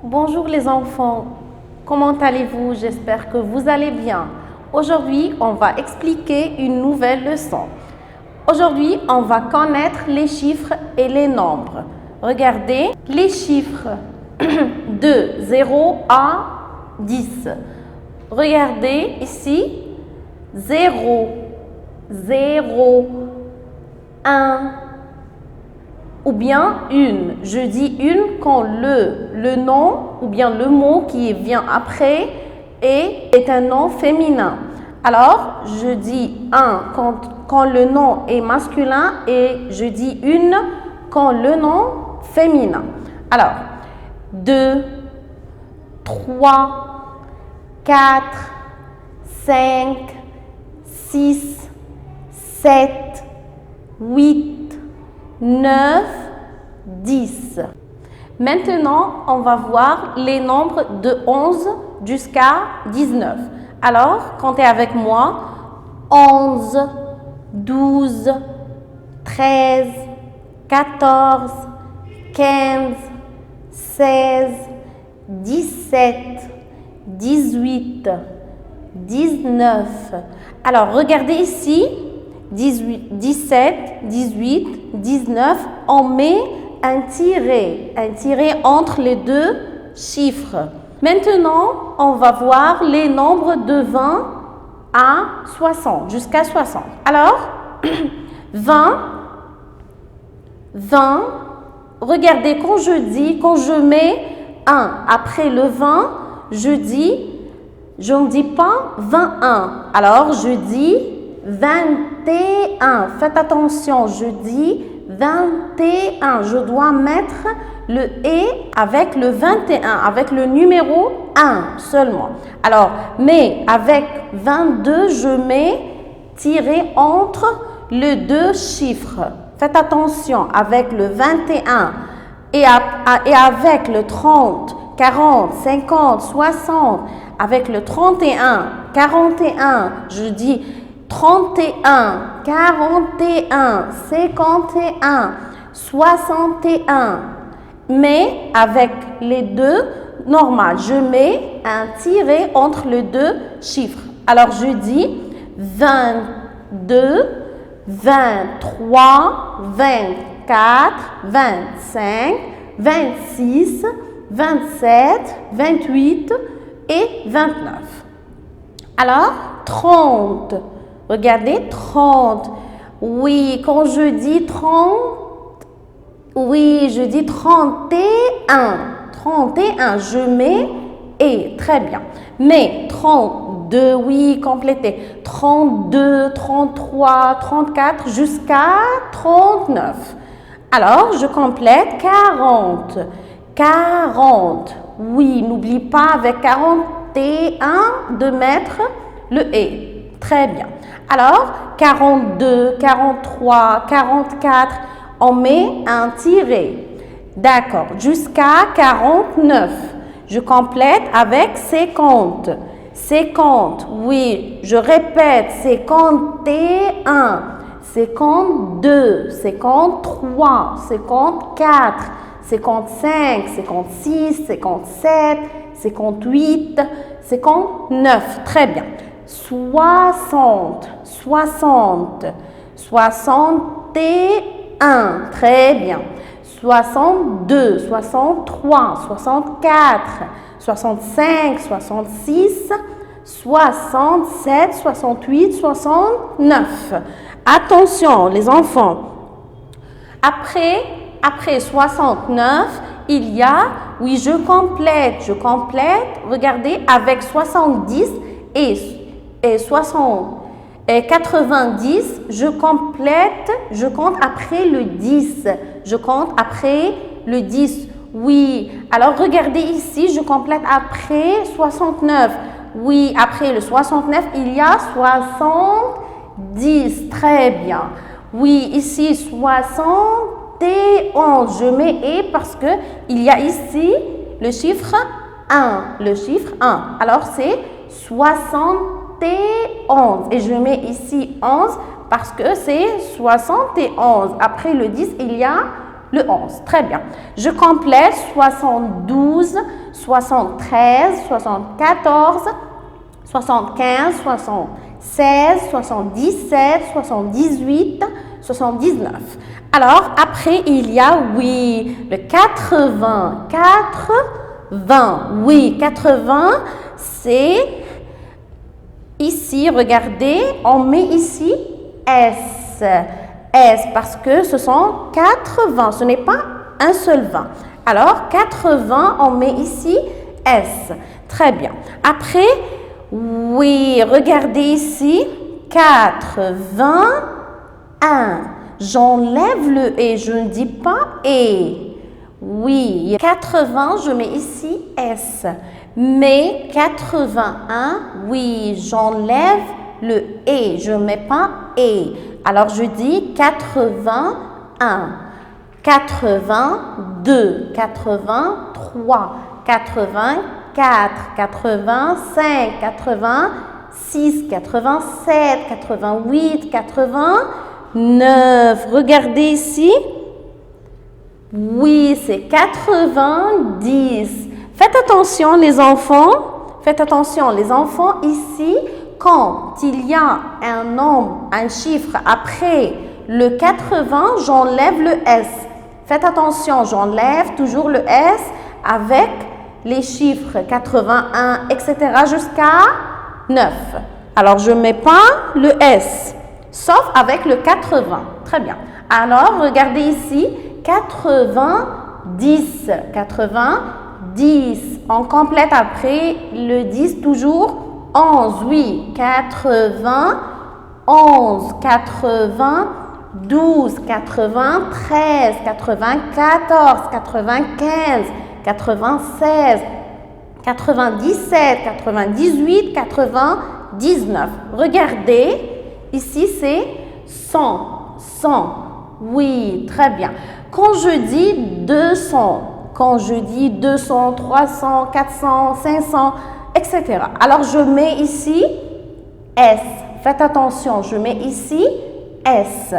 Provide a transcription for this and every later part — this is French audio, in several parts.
Bonjour les enfants, comment allez-vous? J'espère que vous allez bien. Aujourd'hui, on va expliquer une nouvelle leçon. Aujourd'hui, on va connaître les chiffres et les nombres. Regardez les chiffres de 0 à 10. Regardez ici, 0, 0, 1, ou bien une. Je dis une quand le nom ou bien le mot qui vient après est un nom féminin. Alors, je dis un quand le nom est masculin et je dis une quand le nom féminin. Alors, 2, 3, 4, 5, 6, 7, 8, 9, 10. Maintenant, on va voir les nombres de 11 jusqu'à 19. Alors, comptez avec moi. 11, 12, 13, 14, 15, 16, 17, 18, 19. Alors, regardez ici. 18, 17, 18, 19, on met un tiret entre les deux chiffres. Maintenant, on va voir les nombres de 20 à 60, jusqu'à 60. Alors, 20, regardez quand je mets 1 après le 20, je ne dis pas 21. Alors, je dis 21. Faites attention, je dis 21. Je dois mettre le « et » avec le 21, avec le numéro 1 seulement. Alors, mais avec 22, je mets tiré entre les deux chiffres. Faites attention, avec le 21 et avec le 30, 40, 50, 60, avec le 31, 41, je dis 31, 41, 51, 61. Mais avec les deux, normal, je mets un tiret entre les deux chiffres. Alors, je dis 22, 23, 24, 25, 26, 27, 28 et 29. Alors, 30. Regardez, 30. Oui, quand je dis 30, oui, je dis 31. 31, je mets « et ». Très bien. Mais 32, oui, complétez. 32, 33, 34, jusqu'à 39. Alors, je complète 40. 40. Oui, n'oublie pas avec 41 de mettre le « et ». Très bien. Alors, 42, 43, 44, on met un tiret. D'accord. Jusqu'à 49. Je complète avec 50. 50, oui, je répète, 51, 52, 53, 54, 55, 56, 57, 58, 59. Très bien. 60, 60, 61, très bien. 62, 63, 64, 65, 66, 67, 68, 69. Attention les enfants. Après 69, il y a, oui, je complète, regardez, avec 70 et 90, je compte après le 10. Je compte après le 10. Oui. Alors, regardez ici, je complète après 69. Oui, après le 69, il y a 70. Très bien. Oui, ici, 71. Je mets « et » parce que il y a ici le chiffre 1. Le chiffre 1. Alors, c'est 71. Et je mets ici 11 parce que c'est 71. Après le 10, il y a le 11. Très bien. Je complète 72, 73, 74, 75, 76, 77, 78, 79. Alors, après, il y a, oui, le 80. 80. Oui, 80, c'est ici, regardez, on met ici S. S parce que ce sont 80, ce n'est pas un seul 20. Alors, 80, on met ici S. Très bien. Après, oui, regardez ici, 81. J'enlève le et, je ne dis pas et. Oui, 80, je mets ici S. Mais 81, oui, j'enlève le et, je ne mets pas et. Alors, je dis 81, 82, 83, 84, 85, 86, 87, 88, 89. Regardez ici. Oui, c'est 90. Faites attention les enfants. Faites attention les enfants ici. Quand il y a un nombre, un chiffre après le 80, j'enlève le S. Faites attention, j'enlève toujours le S avec les chiffres 81, etc. jusqu'à 9. Alors, je ne mets pas le S, sauf avec le 80. Très bien. Alors, regardez ici, 90, 90. On complète après le 10 toujours. 11, oui, 80, 11, 80, 12, 80, 13, 94, 95, 96, 97, 98, 99. Regardez, ici c'est 100, 100. Oui, très bien. Quand je dis 200, quand je dis 200, 300, 400, 500, etc. Alors, je mets ici S. Faites attention, je mets ici S.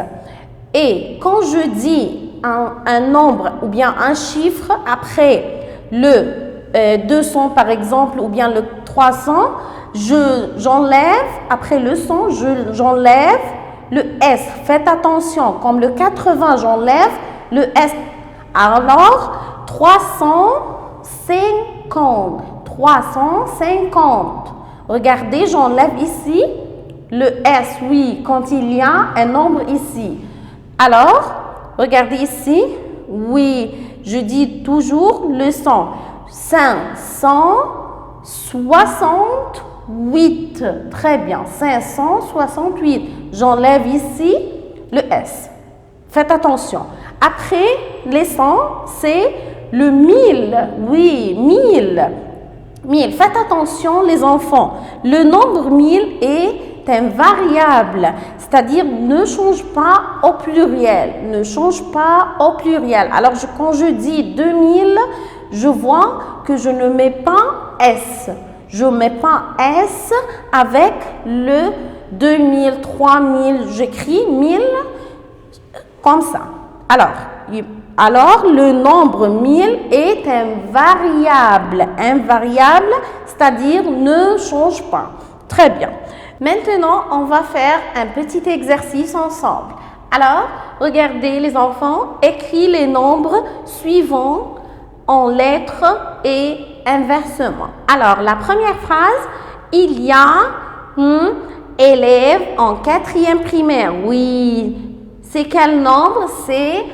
Et quand je dis un nombre ou bien un chiffre après le 200 par exemple ou bien le 300, j'enlève, après le 100, j'enlève le S. Faites attention, comme le 80, j'enlève le S. Alors, 350. 350. Regardez, j'enlève ici le S, oui, quand il y a un nombre ici. Alors, regardez ici, oui, je dis toujours le 100. 568. Très bien, 568. J'enlève ici le S. Faites attention. Après, les 100, c'est le 1000. Oui, 1000. 1000. Faites attention les enfants, le nombre 1000 est un variable, c'est-à-dire ne change pas au pluriel, ne change pas au pluriel. Alors quand je dis 2000, je vois que je ne mets pas S, je ne mets pas S avec le 2000, 3000, j'écris 1000 comme ça. Alors, le nombre 1000 est un variable, c'est-à-dire ne change pas. Très bien. Maintenant, on va faire un petit exercice ensemble. Alors, regardez les enfants, écrivez les nombres suivants en lettres et inversement. Alors, la première phrase, il y a un élève en 4e primaire. Oui, c'est quel nombre? C'est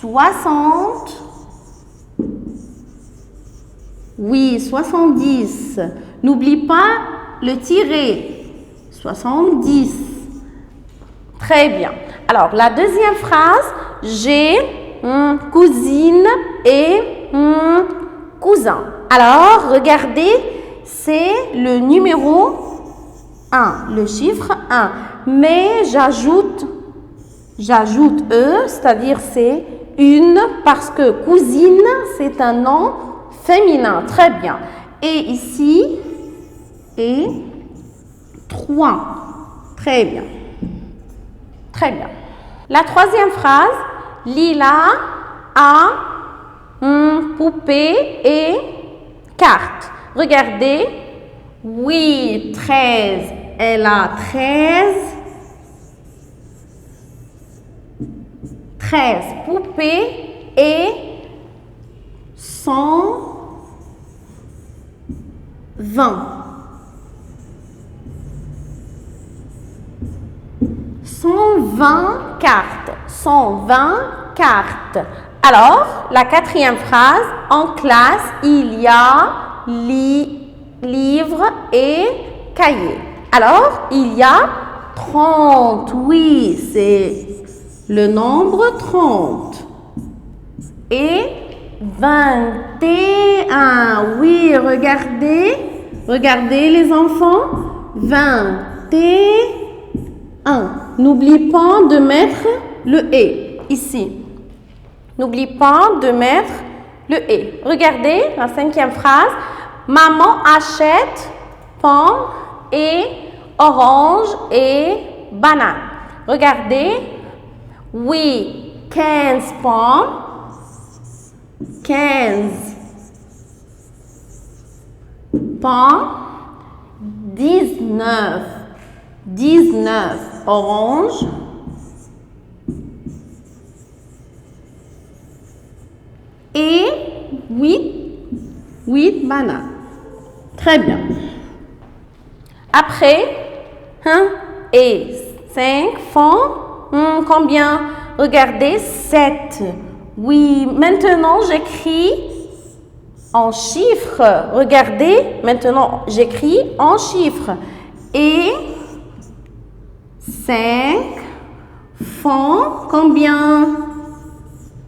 60. Oui, 70. N'oublie pas le tiret. 70. Très bien. Alors, la deuxième phrase, j'ai cousine et cousin. Alors, regardez, c'est le numéro 1, le chiffre 1. Mais j'ajoute E, c'est-à-dire c'est une, parce que cousine, c'est un nom féminin. Très bien. Et ici, et 3. Très bien. Très bien. La troisième phrase, Lila a poupée et carte. Regardez. Oui, 13. Elle a 13. 13 poupées et 120. 120 cartes. 120 cartes. Alors, la quatrième phrase, en classe, il y a livres et cahiers. Alors, il y a 30. Oui, c'est le nombre 30. Et 21. Oui, regardez. Regardez les enfants. 21. N'oublie pas de mettre le « et » ici. N'oublie pas de mettre le « et ». Regardez la cinquième phrase. Maman achète pommes et oranges et bananes. Regardez. Oui, 15 pommes. 15 pommes. 19 oranges. Et 8 bananes. Très bien. Après, 1 et 5 font combien? Regardez, 7. Oui, maintenant j'écris en chiffres. Regardez, maintenant j'écris en chiffres. Et 5 font combien?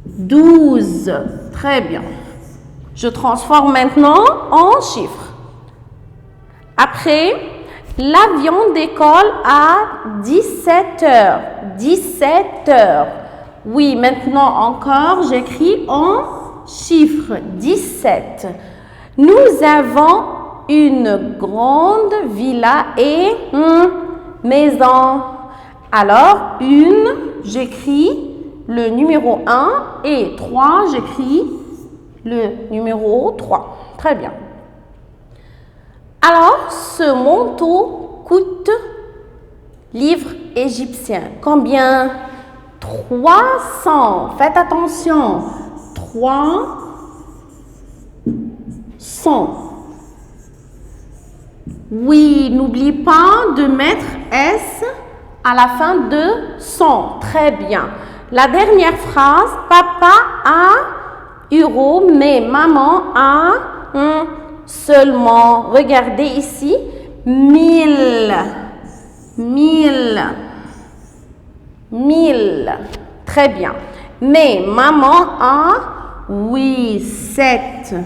12. Très bien. Je transforme maintenant en chiffres. Après, l'avion décolle à 17 heures. 17 heures. Oui, maintenant encore, j'écris en chiffres. 17. Nous avons une grande villa et une maison. Alors, une, j'écris le numéro 1 et 3, j'écris le numéro 3. Très bien. Alors, ce manteau coûte, livre égyptien, combien? 300. Faites attention. 300. Oui, n'oublie pas de mettre S à la fin de 100. Très bien. La dernière phrase, papa a euro, mais maman a seulement. Regardez ici, 1000. 1000. 1000. Très bien. Mais maman a, oui, 7.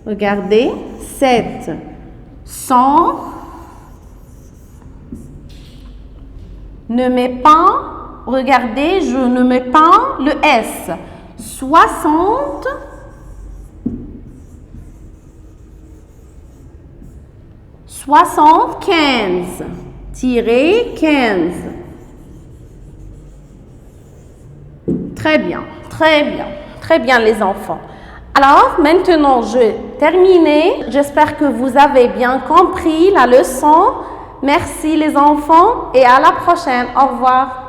Regardez, 7. 100. Ne mets pas, regardez, je ne mets pas le S. 60. 75. Tirez 15. Très bien, très bien, très bien les enfants. Alors, maintenant, je termine. J'espère que vous avez bien compris la leçon. Merci les enfants et à la prochaine. Au revoir.